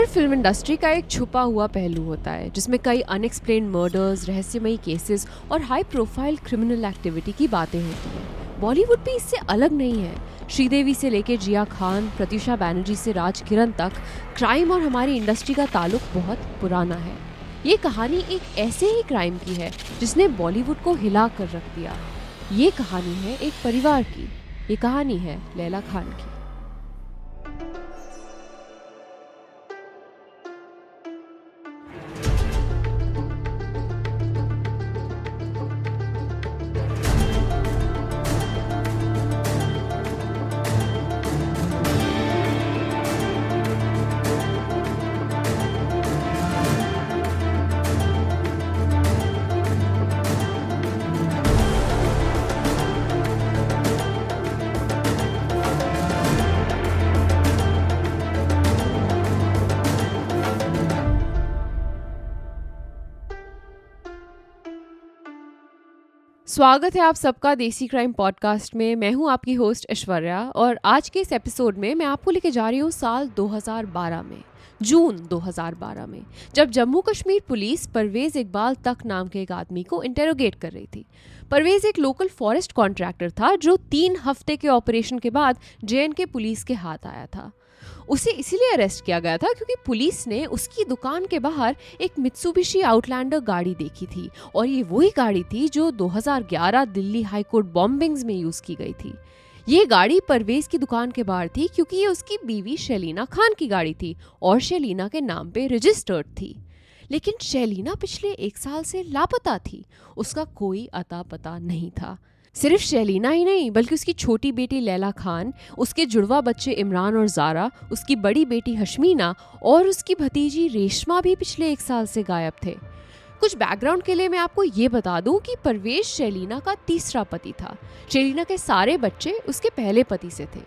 हर film industry का एक छुपा हुआ पहलू होता है जिसमें कई अनएक्सप्लेन्ड मर्डर्स, रहस्यमयी केसेस और हाई प्रोफाइल क्रिमिनल एक्टिविटी की बातें होती हैं। बॉलीवुड भी इससे अलग नहीं है। श्रीदेवी से लेकर जिया खान, प्रत्युषा बैनर्जी से राज किरण तक क्राइम और हमारी इंडस्ट्री का ताल्लुक बहुत पुराना है। ये कहानी एक ऐसे ही क्राइम की है जिसने बॉलीवुड को हिला कर रख दिया। ये कहानी है एक परिवार की। ये कहानी है लैला खान की। स्वागत है आप सबका देसी क्राइम पॉडकास्ट में। मैं हूं आपकी होस्ट ऐश्वर्या और आज के इस एपिसोड में मैं आपको लेके जा रही हूं साल 2012 में, जून 2012 में, जब जम्मू कश्मीर पुलिस परवेज इकबाल तक नाम के एक आदमी को इंटेरोगेट कर रही थी। परवेज एक लोकल फॉरेस्ट कॉन्ट्रैक्टर था जो 3 हफ्ते के ऑपरेशन के बाद JNK पुलिस के हाथ आया था। उसे इसीलिए अरेस्ट किया गया था क्योंकि पुलिस ने उसकी दुकान के बाहर एक मित्सुबिशी आउटलैंडर गाड़ी देखी थी और ये वही गाड़ी थी जो 2011 दिल्ली हाईकोर्ट बॉम्बिंग्स में यूज की गई थी। ये गाड़ी परवेज की दुकान के बाहर थी क्योंकि ये उसकी बीवी शैलीना खान की गाड़ी थी और शैलीना के नाम पे रजिस्टर्ड थी। लेकिन शैलीना पिछले 1 साल से लापता थी। उसका कोई अता पता नहीं था। सिर्फ शैलीना ही नहीं बल्कि उसकी छोटी बेटी लैला खान, उसके जुड़वा बच्चे इमरान और ज़ारा, उसकी बड़ी बेटी हशमीना और उसकी भतीजी रेशमा भी पिछले 1 साल से गायब थे। कुछ बैकग्राउंड के लिए मैं आपको ये बता दूं कि परवेज शैलीना का तीसरा पति था। शैलीना के सारे बच्चे उसके पहले पति से थे।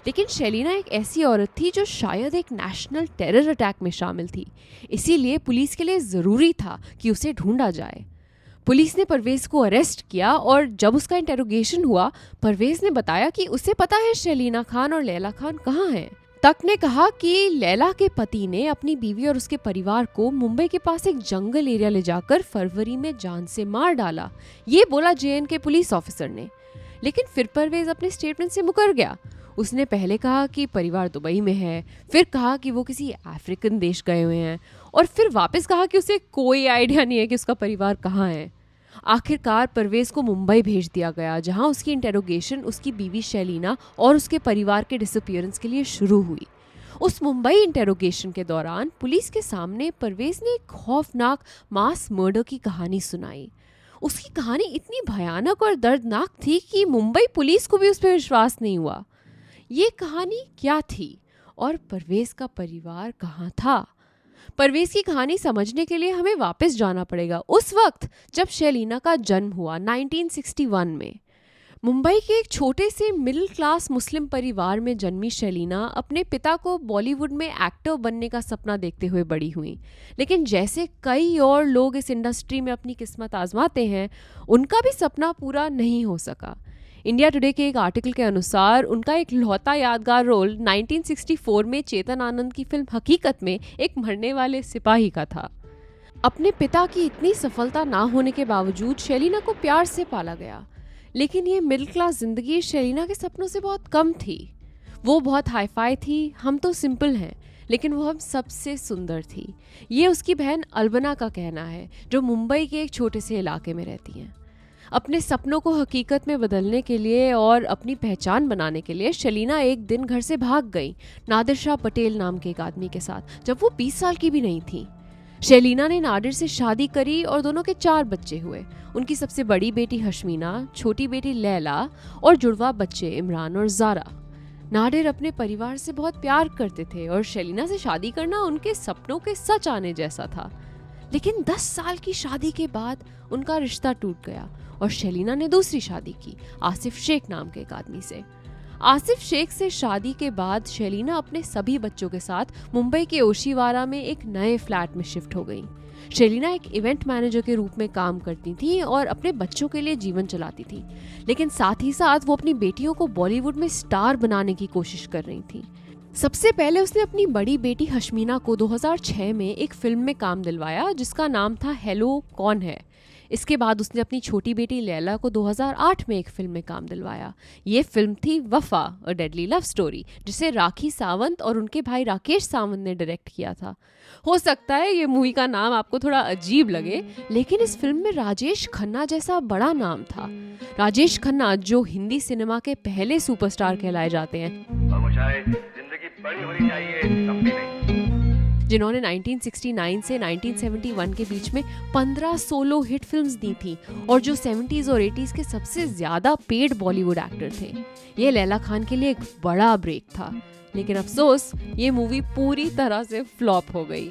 लेकिन शैलीना एक ऐसी औरत थी जो शायद एक नेशनल टेरर अटैक में शामिल थी। इसीलिए पुलिस के लिए ज़रूरी था कि उसे ढूंढा जाए। पुलिस ने परवेज को अरेस्ट किया और जब उसका इंटेरोगेशन हुआ, परवेज ने बताया कि उसे पता है शैलीना खान और लैला खान कहाँ हैं। तक ने कहा कि लैला के पति ने अपनी बीवी और उसके परिवार को मुंबई के पास एक जंगल एरिया ले जाकर फरवरी में जान से मार डाला। ये बोला JNK पुलिस ऑफिसर ने। लेकिन फिर परवेज अपने स्टेटमेंट से मुकर गया। उसने पहले कहा कि परिवार दुबई में है, फिर कहा कि वो किसी अफ्रीकन देश गए हुए हैं और फिर वापस कहा कि उसे कोई आइडिया नहीं है कि उसका परिवार कहाँ है। आखिरकार परवेज को मुंबई भेज दिया गया जहां उसकी इंटेरोगेशन उसकी बीवी शैलीना और उसके परिवार के डिसअपीयरेंस के लिए शुरू हुई। उस मुंबई इंटेरोगेशन के दौरान पुलिस के सामने परवेज ने एक खौफनाक मास मर्डर की कहानी सुनाई। उसकी कहानी इतनी भयानक और दर्दनाक थी कि मुंबई पुलिस को भी उस पर विश्वास नहीं हुआ। ये कहानी क्या थी और परवेज का परिवार कहाँ था? परवेज की कहानी समझने के लिए हमें वापस जाना पड़ेगा उस वक्त जब शैलीना का जन्म हुआ 1961 में। मुंबई के एक छोटे से मिडिल क्लास मुस्लिम परिवार में जन्मी शैलीना अपने पिता को बॉलीवुड में एक्टर बनने का सपना देखते हुए बड़ी हुई। लेकिन जैसे कई और लोग इस इंडस्ट्री में अपनी किस्मत आजमाते हैं, उनका भी सपना पूरा नहीं हो सका। इंडिया टुडे के एक आर्टिकल के अनुसार उनका एक लौता यादगार रोल 1964 में चेतन आनंद की फिल्म हकीकत में एक मरने वाले सिपाही का था। अपने पिता की इतनी सफलता ना होने के बावजूद शैलीना को प्यार से पाला गया। लेकिन ये मिडिल क्लास जिंदगी शैलीना के सपनों से बहुत कम थी। वो बहुत हाईफाई थी, हम तो सिंपल हैं, लेकिन वो हम सबसे सुंदर थी। ये उसकी बहन अल्बना का कहना है जो मुंबई के एक छोटे से इलाके में रहती हैं। अपने सपनों को हकीकत में बदलने के लिए और अपनी पहचान बनाने के लिए शैलीना एक दिन घर से भाग गई नादिर शाह पटेल नाम के एक आदमी के साथ, जब वो 20 साल की भी नहीं थी। शैलीना ने नादिर से शादी करी और दोनों के 4 बच्चे हुए। उनकी सबसे बड़ी बेटी हशमीना, छोटी बेटी लैला और जुड़वा बच्चे इमरान और ज़ारा। नादिर अपने परिवार से बहुत प्यार करते थे और शैलीना से शादी करना उनके सपनों के सच आने जैसा था। लेकिन 10 साल की शादी के बाद उनका रिश्ता टूट गया और शैलीना ने दूसरी शादी की आसिफ शेख नाम के एक आदमी से। आसिफ शेख से शादी के बाद शैलीना अपने सभी बच्चों के साथ मुंबई के ओशीवारा में एक नए फ्लैट में शिफ्ट हो गई। शैलीना एक इवेंट मैनेजर के रूप में काम करती थी और अपने बच्चों के लिए जीवन चलाती थी, लेकिन साथ ही साथ वो अपनी बेटियों को बॉलीवुड में स्टार बनाने की कोशिश कर रही थी। सबसे पहले उसने अपनी बड़ी बेटी हशमीना को 2006 में एक फिल्म में काम दिलवाया जिसका नाम था हेलो कौन है। इसके बाद उसने अपनी छोटी बेटी लैला को 2008 में एक फिल्म में काम दिलवाया। ये फिल्म थी वफा, अ डेडली लव स्टोरी, जिसे राखी सावंत और उनके भाई राकेश सावंत ने डायरेक्ट किया था। हो सकता है ये मूवी का नाम आपको थोड़ा अजीब लगे, लेकिन इस फिल्म में राजेश खन्ना जैसा बड़ा नाम था। राजेश खन्ना जो हिंदी सिनेमा के पहले सुपरस्टार कहलाए जाते हैं, जिंदगी बड़ी होनी चाहिए, लंबी नहीं, जिन्होंने 1969 से 1971 के बीच में 15 सोलो हिट फिल्म्स दी थी और जो 70s और 80s के सबसे ज्यादा पेड बॉलीवुड एक्टर थे। ये लैला खान के लिए एक बड़ा ब्रेक था, लेकिन अफसोस ये मूवी पूरी तरह से फ्लॉप हो गई।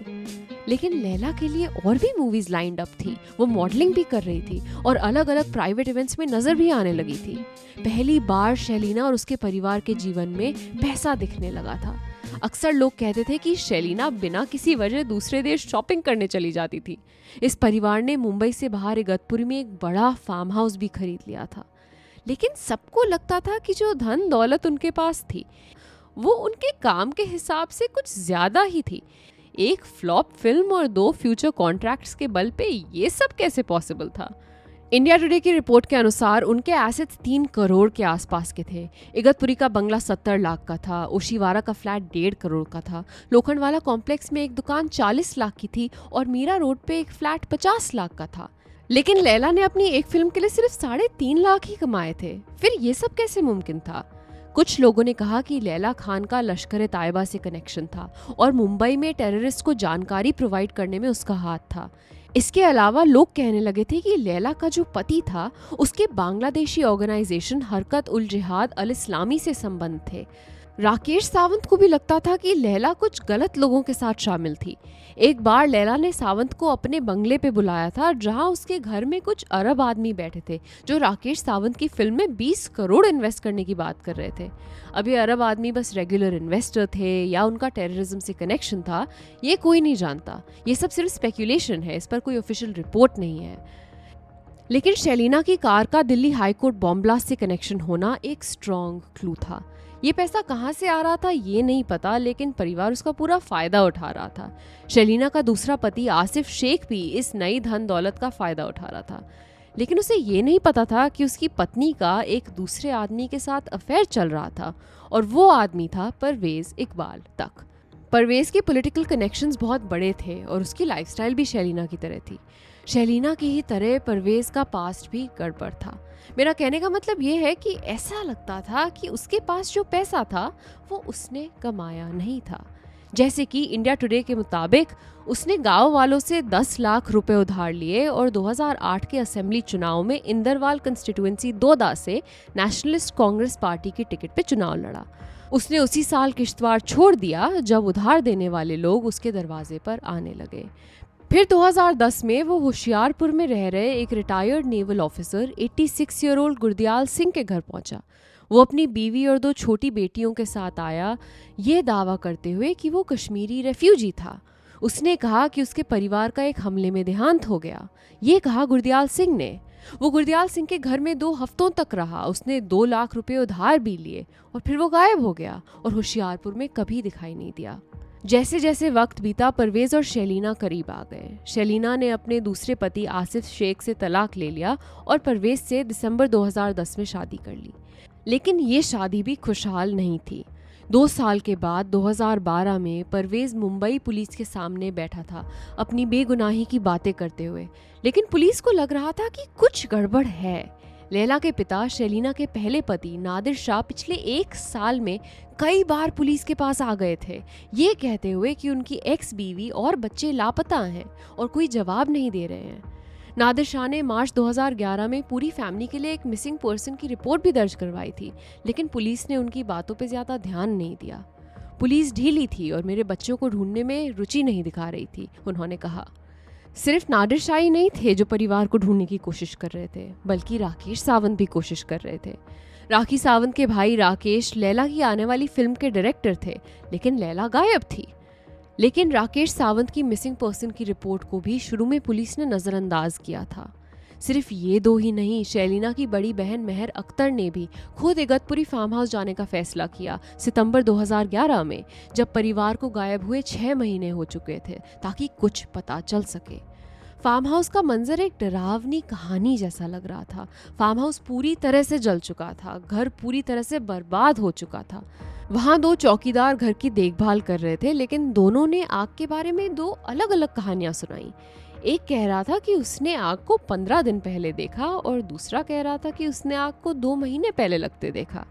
लेकिन लैला के लिए और भी मूवीज लाइंड अप थी। वो मॉडलिंग भी कर रही थी और अलग अलग प्राइवेट इवेंट्स में नजर भी आने लगी थी। पहली बार शैलीना और उसके परिवार के जीवन में पैसा दिखने लगा था। अक्सर लोग कहते थे कि शैलीना बिना किसी वजह दूसरे देश शॉपिंग करने चली जाती थी। इस परिवार ने मुंबई से बाहर इगतपुरी में एक बड़ा फार्म हाउस भी खरीद लिया था। लेकिन सबको लगता था कि जो धन दौलत उनके पास थी वो उनके काम के हिसाब से कुछ ज्यादा ही थी। एक फ्लॉप फिल्म और 2 फ्यूचर कॉन्ट्रैक्ट्स के बल पे ये सब कैसे पॉसिबल था? इंडिया टुडे की रिपोर्ट के अनुसार उनके एसेट्स 3 करोड़ के आसपास के थे। इगतपुरी का बंगला 70 लाख का था, ओशिवारा का फ्लैट 1.5 करोड़ का था, लोखंडवाला कॉम्प्लेक्स में एक दुकान 40 लाख की थी और मीरा रोड पे एक फ्लैट 50 लाख का था। लेकिन लैला ने अपनी एक फिल्म के लिए सिर्फ 3.5 लाख ही कमाए थे। फिर ये सब कैसे मुमकिन था? कुछ लोगों ने कहा कि लैला खान का लश्कर-ए-तायबा से कनेक्शन था और मुंबई में टेररिस्ट को जानकारी प्रोवाइड करने में उसका हाथ था। इसके अलावा लोग कहने लगे थे कि लैला का जो पति था उसके बांग्लादेशी ऑर्गेनाइजेशन हरकत उल जिहाद अल इस्लामी से संबंध थे। राकेश सावंत को भी लगता था कि लैला कुछ गलत लोगों के साथ शामिल थी। एक बार लैला ने सावंत को अपने बंगले पे बुलाया था जहां उसके घर में कुछ अरब आदमी बैठे थे जो राकेश सावंत की फिल्म में 20 करोड़ इन्वेस्ट करने की बात कर रहे थे। अब ये अरब आदमी बस रेगुलर इन्वेस्टर थे या उनका टेररिज्म से कनेक्शन था, ये कोई नहीं जानता। ये सब सिर्फ स्पेक्यूलेशन है, इस पर कोई ऑफिशियल रिपोर्ट नहीं है। लेकिन शैलीना की कार का दिल्ली हाईकोर्ट बॉम्ब ब्लास्ट से कनेक्शन होना एक स्ट्रॉन्ग क्लू था। ये पैसा कहाँ से आ रहा था ये नहीं पता, लेकिन परिवार उसका पूरा फायदा उठा रहा था। शैलीना का दूसरा पति आसिफ शेख भी इस नई धन दौलत का फायदा उठा रहा था, लेकिन उसे ये नहीं पता था कि उसकी पत्नी का एक दूसरे आदमी के साथ अफेयर चल रहा था और वो आदमी था परवेज इकबाल तक। परवेज के पॉलिटिकल कनेक्शंस बहुत बड़े थे और उसकी लाइफस्टाइल भी शैलीना की तरह थी। शैलीना की ही तरह परवेज का पास्ट भी गड़बड़ था। मेरा कहने का मतलब ये है कि ऐसा लगता था कि उसके पास जो पैसा था वो उसने कमाया नहीं था। जैसे कि इंडिया टुडे के मुताबिक उसने गांव वालों से 10 लाख रुपए उधार लिए और 2008 के असेंबली चुनाव में इंदरवाल कंस्टिट्यूएंसी दोदा से नेशनलिस्ट कांग्रेस पार्टी की टिकट पे चुनाव लड़ा। उसने उसी साल किश्तवाड़ छोड़ दिया जब उधार देने वाले लोग उसके दरवाजे पर आने लगे। फिर 2010 में वो होशियारपुर में रह रहे एक retired naval officer 86 year old Gurdayal Singh के घर पहुंचा। वो अपनी बीवी और 2 छोटी बेटियों के साथ आया, ये दावा करते हुए कि वो कश्मीरी रेफ्यूजी था। उसने कहा कि उसके परिवार का एक हमले में देहांत हो गया। ये कहा गुरदयाल सिंह ने। वो गुरदयाल सिंह के घर में 2 हफ्तों तक रहा। उसने 2 लाख रुपए उधार भी लिए और फिर वो गायब हो गया और होशियारपुर में कभी दिखाई नहीं दिया। जैसे जैसे वक्त बीता परवेज और शैलीना करीब आ गए। शैलीना ने अपने दूसरे पति आसिफ शेख से तलाक ले लिया और परवेज से दिसंबर 2010 में शादी कर ली। लेकिन ये शादी भी खुशहाल नहीं थी। 2 साल के बाद 2012 में परवेज मुंबई पुलिस के सामने बैठा था अपनी बेगुनाही की बातें करते हुए, लेकिन पुलिस को लग रहा था कि कुछ गड़बड़ है। लैला के पिता शैलीना के पहले पति नादिर शाह पिछले 1 साल में कई बार पुलिस के पास आ गए थे, ये कहते हुए कि उनकी एक्स बीवी और बच्चे लापता हैं और कोई जवाब नहीं दे रहे हैं। नादिर शाह ने मार्च 2011 में पूरी फैमिली के लिए एक मिसिंग पर्सन की रिपोर्ट भी दर्ज करवाई थी, लेकिन पुलिस ने उनकी बातों पर ज्यादा ध्यान नहीं दिया। पुलिस ढीली थी और मेरे बच्चों को ढूंढने में रुचि नहीं दिखा रही थी, उन्होंने कहा। सिर्फ नादिर शाह ही नहीं थे जो परिवार को ढूंढने की कोशिश कर रहे थे, बल्कि राकेश सावंत भी कोशिश कर रहे थे। राखी सावंत के भाई राकेश लैला की आने वाली फिल्म के डायरेक्टर थे, लेकिन लैला गायब थी। लेकिन राकेश सावंत की मिसिंग पर्सन की रिपोर्ट को भी शुरू में पुलिस ने नजरअंदाज किया था। सिर्फ ये दो ही नहीं, शैलीना की बड़ी बहन मेहर अख्तर ने भी खुद इगतपुरी फार्म हाउस जाने का फैसला किया सितंबर 2011 में, जब परिवार को गायब हुए 6 महीने हो चुके थे, ताकि कुछ पता चल सके। फार्म हाउस का मंजर एक डरावनी कहानी जैसा लग रहा था। फार्म हाउस पूरी तरह से जल चुका था, घर पूरी तरह से बर्बाद हो चुका था। वहाँ 2 चौकीदार घर की देखभाल कर रहे थे, लेकिन दोनों ने आग के बारे में 2 अलग अलग कहानियां सुनाई। एक कह रहा था कि उसने आग को 15 दिन पहले देखा और दूसरा कह रहा था कि उसने आग को 2 महीने पहले लगते देखा।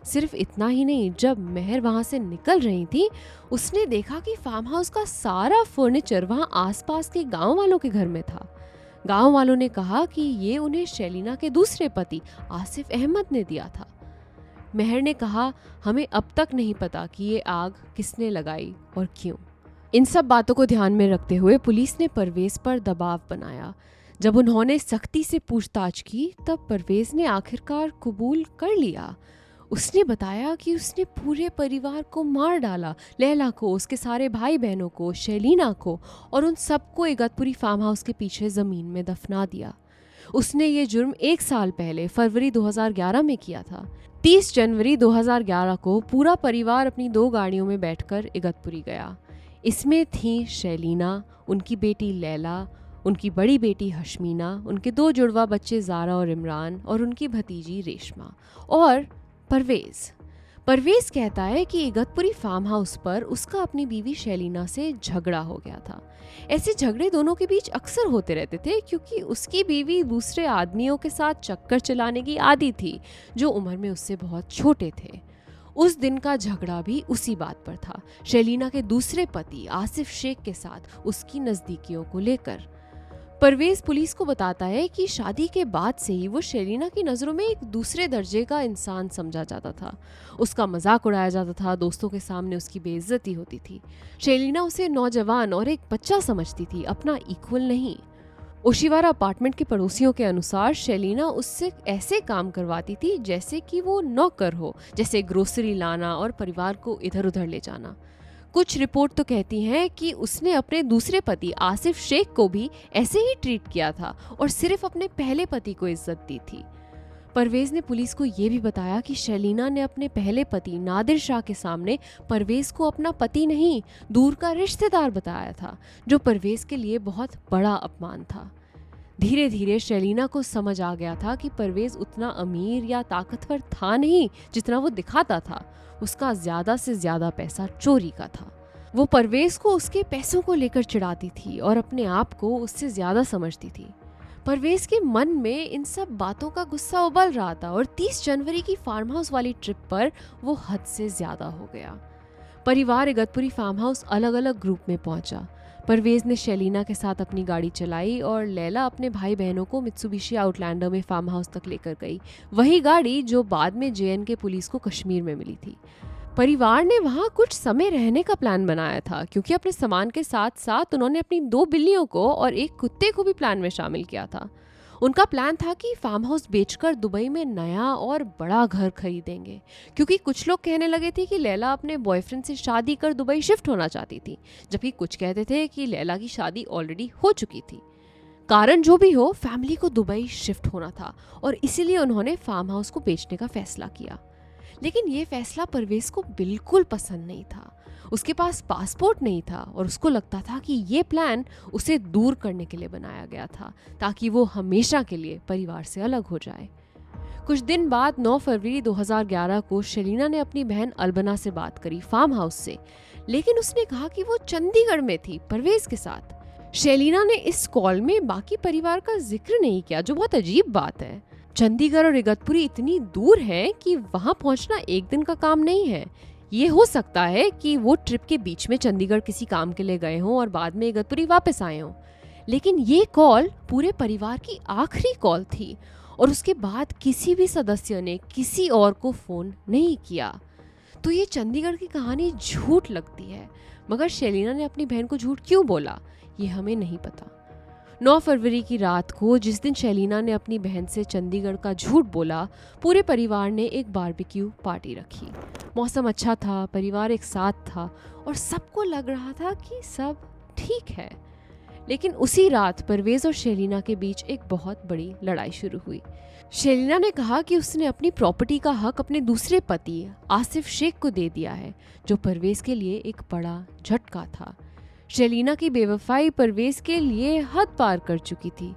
सिर्फ इतना ही नहीं, जब मेहर वहाँ से निकल रही थी, उसने देखा कि फार्म हाउस का सारा फर्नीचर वहाँ आसपास के गांव वालों के घर में था। गांव वालों ने कहा कि ये उन्हें शैलीना के दूसरे पति आसिफ अहमद ने दिया था। मेहर ने कहा, हमें अब तक नहीं पता कि ये आग किसने लगाई और क्यों। इन सब बातों को ध्यान में रखते हुए पुलिस ने परवेज पर दबाव बनाया। जब उन्होंने सख्ती से पूछताछ की, तब परवेज ने आखिरकार कबूल कर लिया। उसने बताया कि उसने पूरे परिवार को मार डाला, लैला को, उसके सारे भाई बहनों को, शैलीना को, और उन सबको इगतपुरी फार्म हाउस के पीछे ज़मीन में दफना दिया। उसने ये जुर्म 1 साल पहले फरवरी 2011 में किया था। 30 जनवरी 2011 को पूरा परिवार अपनी 2 गाड़ियों में बैठकर इगतपुरी गया। इसमें थी शैलीना, उनकी बेटी लैला, उनकी बड़ी बेटी हशमीना, उनके 2 जुड़वा बच्चे ज़ारा और इमरान, और उनकी भतीजी रेशमा, और परवेज कहता है कि इगतपुरी फार्म हाउस पर उसका अपनी बीवी शैलीना से झगड़ा हो गया था। ऐसे झगड़े दोनों के बीच अक्सर होते रहते थे, क्योंकि उसकी बीवी दूसरे आदमियों के साथ चक्कर चलाने की आदी थी, जो उम्र में उससे बहुत छोटे थे। उस दिन का झगड़ा भी उसी बात पर था, शैलीना के दूसरे पति आसिफ शेख के साथ उसकी नज़दीकियों को लेकर। परवेज पुलिस को बताता है कि शादी के बाद से ही वो शैलीना की नज़रों में एक दूसरे दर्जे का इंसान समझा जाता था। उसका मजाक उड़ाया जाता था, दोस्तों के सामने उसकी बेइज्जती होती थी। शैलीना उसे नौजवान और एक बच्चा समझती थी, अपना इक्वल नहीं। ओशिवारा अपार्टमेंट के पड़ोसियों के अनुसार शैलीना उससे ऐसे काम करवाती थी जैसे कि वो नौकर हो, जैसे ग्रोसरी लाना और परिवार को इधर उधर ले जाना। कुछ रिपोर्ट तो कहती हैं कि उसने अपने दूसरे पति आसिफ शेख को भी ऐसे ही ट्रीट किया था और सिर्फ अपने पहले पति को इज्जत दी थी। परवेज ने पुलिस को ये भी बताया कि शैलीना ने अपने पहले पति नादिर शाह के सामने परवेज को अपना पति नहीं, दूर का रिश्तेदार बताया था, जो परवेज के लिए बहुत बड़ा अपमान था। धीरे धीरे शैलीना को समझ आ गया था कि परवेज उतना अमीर या ताकतवर था नहीं जितना वो दिखाता था। उसका ज्यादा से ज्यादा पैसा चोरी का था। वो परवेज को उसके पैसों को लेकर चिढ़ाती थी और अपने आप को उससे ज्यादा समझती थी। परवेज के मन में इन सब बातों का गुस्सा उबल रहा था और 30 जनवरी की फार्म हाउस वाली ट्रिप पर वो हद से ज्यादा हो गया। परिवार इगतपुरी फार्म हाउस अलग अलग ग्रुप में पहुंचा। परवेज ने शैलीना के साथ अपनी गाड़ी चलाई और लैला अपने भाई बहनों को मित्सुबिशी आउटलैंडर में फार्म हाउस तक लेकर गई, वही गाड़ी जो बाद में JNK पुलिस को कश्मीर में मिली थी। परिवार ने वहाँ कुछ समय रहने का प्लान बनाया था, क्योंकि अपने सामान के साथ साथ उन्होंने अपनी 2 बिल्लियों को और एक कुत्ते को भी प्लान में शामिल किया था। उनका प्लान था कि फार्म हाउस बेचकर दुबई में नया और बड़ा घर खरीदेंगे, क्योंकि कुछ लोग कहने लगे थे कि लैला अपने बॉयफ्रेंड से शादी कर दुबई शिफ्ट होना चाहती थी, जबकि कुछ कहते थे कि लैला की शादी ऑलरेडी हो चुकी थी। कारण जो भी हो, फैमिली को दुबई शिफ्ट होना था और इसीलिए उन्होंने फार्म हाउस को बेचने का फैसला किया। लेकिन ये फैसला परवेज को बिल्कुल पसंद नहीं था। उसके पास पासपोर्ट नहीं था और उसको लगता था कि ये प्लान उसे दूर करने के लिए बनाया गया था, ताकि वो हमेशा के लिए परिवार से अलग हो जाए। कुछ दिन बाद 9 फरवरी 2011 को शैलीना ने अपनी बहन अल्बना से बात करी फार्म हाउस से, लेकिन उसने कहा कि वो चंडीगढ़ में थी परवेज के साथ। शैलीना ने इस कॉल में बाकी परिवार का जिक्र नहीं किया, जो बहुत अजीब बात है। चंडीगढ़ और इगतपुरी इतनी दूर है कि वहां पहुंचना एक दिन का काम नहीं है। ये हो सकता है कि वो ट्रिप के बीच में चंडीगढ़ किसी काम के लिए गए हों और बाद में इगतपुरी वापस आए हों, लेकिन ये कॉल पूरे परिवार की आखिरी कॉल थी और उसके बाद किसी भी सदस्य ने किसी और को फोन नहीं किया। तो ये चंडीगढ़ की कहानी झूठ लगती है, मगर शैलीना ने अपनी बहन को झूठ क्यों बोला, ये हमें नहीं पता। 9 फरवरी की रात को, जिस दिन शैलीना ने अपनी बहन से चंडीगढ़ का झूठ बोला, पूरे परिवार ने एक बारबेक्यू पार्टी रखी। मौसम अच्छा था, परिवार एक साथ था और सबको लग रहा था कि सब ठीक है। लेकिन उसी रात परवेज और शेलिना के बीच एक बहुत बड़ी लड़ाई शुरू हुई। शेलिना ने कहा कि उसने अपनी प्रॉपर्टी का हक अपने दूसरे पति आसिफ शेख को दे दिया है, जो परवेज के लिए एक बड़ा झटका था। शेलिना की बेवफाई परवेज के लिए हद पार कर चुकी थी।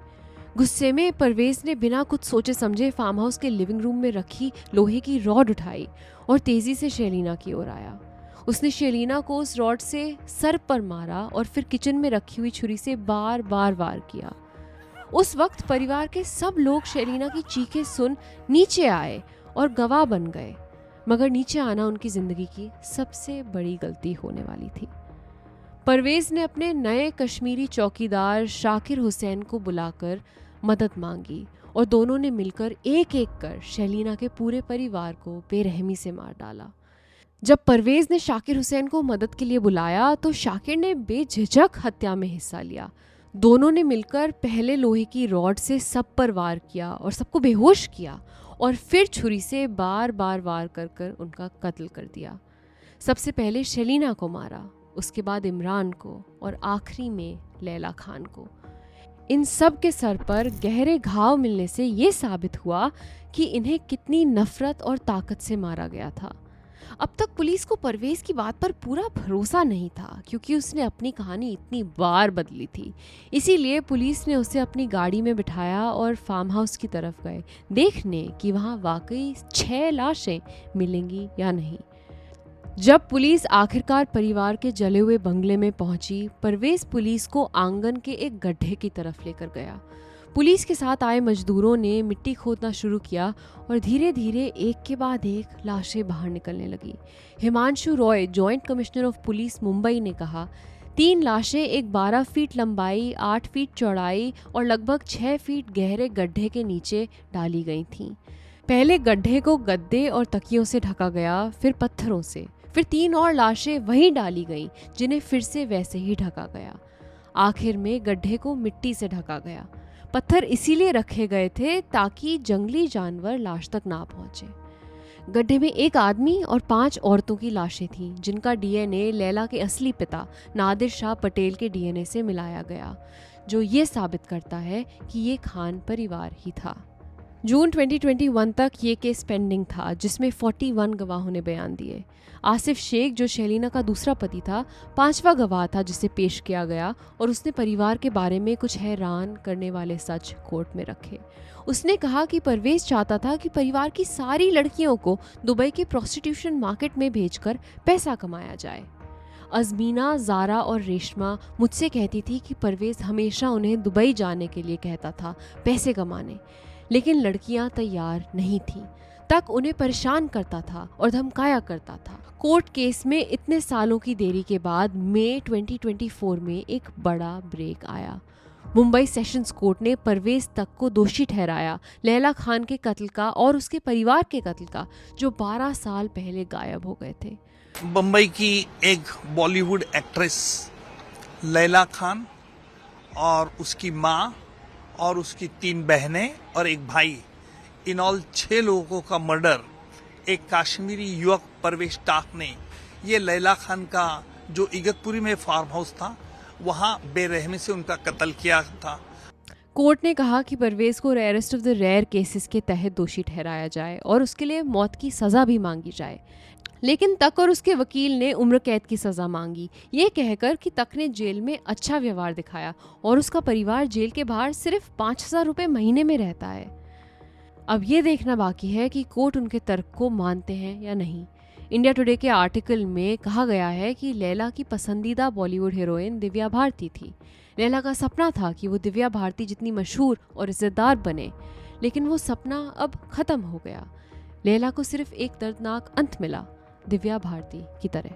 गुस्से में परवेज ने बिना कुछ सोचे समझे फार्म हाउस के लिविंग रूम में रखी लोहे की रॉड उठाई और तेजी से शेलिना की ओर आया। उसने शेलिना को उस रॉड से सर पर मारा और फिर किचन में रखी हुई छुरी से बार बार वार किया। उस वक्त परिवार के सब लोग शेलिना की चीखें सुन नीचे आए और गवाह बन गए, मगर नीचे आना उनकी जिंदगी की सबसे बड़ी गलती होने वाली थी। परवेज ने अपने नए कश्मीरी चौकीदार शाकिर हुसैन को बुलाकर मदद मांगी और दोनों ने मिलकर एक एक कर शेलिना के पूरे परिवार को बेरहमी से मार डाला। जब परवेज ने शाकिर हुसैन को मदद के लिए बुलाया तो शाकिर ने बेझिझक हत्या में हिस्सा लिया। दोनों ने मिलकर पहले लोहे की रॉड से सब पर वार किया और सबको बेहोश किया और फिर छुरी से बार बार वार कर कर उनका कत्ल कर दिया। सबसे पहले शेलिना को मारा, उसके बाद इमरान को और आखिरी में लैला खान को। इन सब के सर पर गहरे घाव मिलने से ये साबित हुआ कि इन्हें कितनी नफरत और ताकत से मारा गया था। अब तक पुलिस को परवेज की बात पर पूरा भरोसा नहीं था, क्योंकि उसने अपनी कहानी इतनी बार बदली थी। इसीलिए पुलिस ने उसे अपनी गाड़ी में बिठाया और फार्म हाउस की तरफ गए, देखने कि वहाँ वाकई 6 लाशें मिलेंगी या नहीं। जब पुलिस आखिरकार परिवार के जले हुए बंगले में पहुंची, परवेज पुलिस को आंगन के एक गड्ढे की तरफ लेकर गया। पुलिस के साथ आए मजदूरों ने मिट्टी खोदना शुरू किया और धीरे धीरे एक के बाद एक लाशें बाहर निकलने लगी। Himanshu Roy, joint commissioner of police Mumbai, ने कहा 3 लाशें एक 12 फीट लंबाई, 8 फीट चौड़ाई और लगभग 6 फीट गहरे गड्ढे के नीचे डाली गई थीं। पहले गड्ढे को गद्दे और तकियों से ढका गया, फिर पत्थरों से, फिर 3 और लाशें वहीं डाली गईं, जिन्हें फिर से वैसे ही ढका गया। आखिर में गड्ढे को मिट्टी से ढका गया। पत्थर इसीलिए रखे गए थे ताकि जंगली जानवर लाश तक ना पहुंचे। गड्ढे में एक आदमी और 5 औरतों की लाशें थीं, जिनका डीएनए लैला के असली पिता नादिर शाह पटेल के डीएनए से मिलाया गया, जो ये साबित करता है कि ये खान परिवार ही था। जून 2021 तक ये केस पेंडिंग था, जिसमें 41 गवाहों ने बयान दिए। आसिफ शेख, जो शेलिना का दूसरा पति था, 5वां गवाह था जिसे पेश किया गया और उसने परिवार के बारे में कुछ हैरान करने वाले सच कोर्ट में रखे। उसने कहा कि परवेज चाहता था कि परिवार की सारी लड़कियों को दुबई के प्रोस्टिट्यूशन मार्केट में भेजकर पैसा कमाया जाए। अजमीना, जारा और रेशमा मुझसे कहती थी कि परवेज हमेशा उन्हें दुबई जाने के लिए कहता था, पैसे कमाने, लेकिन लड़कियां तैयार नहीं थीं। तक उन्हें परेशान करता था और धमकाया करता था। कोर्ट केस में इतने सालों की देरी के बाद मई 2024 में एक बड़ा ब्रेक आया। मुंबई सेशंस कोर्ट ने परवेज तक को दोषी ठहराया लैला खान के कत्ल का और उसके परिवार के कत्ल का, जो 12 साल पहले गायब हो गए थे। मुंबई की एक बॉलीवुड एक्ट्रेस लैला खान और उसकी माँ और उसकी 3 बहनें और एक भाई, इन ऑल 6 लोगों का मर्डर एक कश्मीरी युवक परवेज टाक ने, ये लैला खान का जो इगतपुरी में फार्म हाउस था, वहाँ बेरहमी से उनका कत्ल किया था। कोर्ट ने कहा कि परवेज को rarest of the rare cases के तहत दोषी ठहराया जाए और उसके लिए मौत की सज़ा भी मांगी जाए, लेकिन तक और उसके वकील ने उम्र कैद की सज़ा मांगी, ये कहकर कि तक ने जेल में अच्छा व्यवहार दिखाया और उसका परिवार जेल के बाहर सिर्फ 5,000 रुपये महीने में रहता है। अब ये देखना बाकी है कि कोर्ट उनके तर्क को मानते हैं या नहीं। इंडिया टुडे के आर्टिकल में कहा गया है कि लैला की पसंदीदा बॉलीवुड हीरोइन दिव्या भारती थी। लैला का सपना था कि वो दिव्या भारती जितनी मशहूर और इज्जतदार बने, लेकिन वो सपना अब ख़त्म हो गया। लैला को सिर्फ एक दर्दनाक अंत मिला, दिव्या भारती की तरह।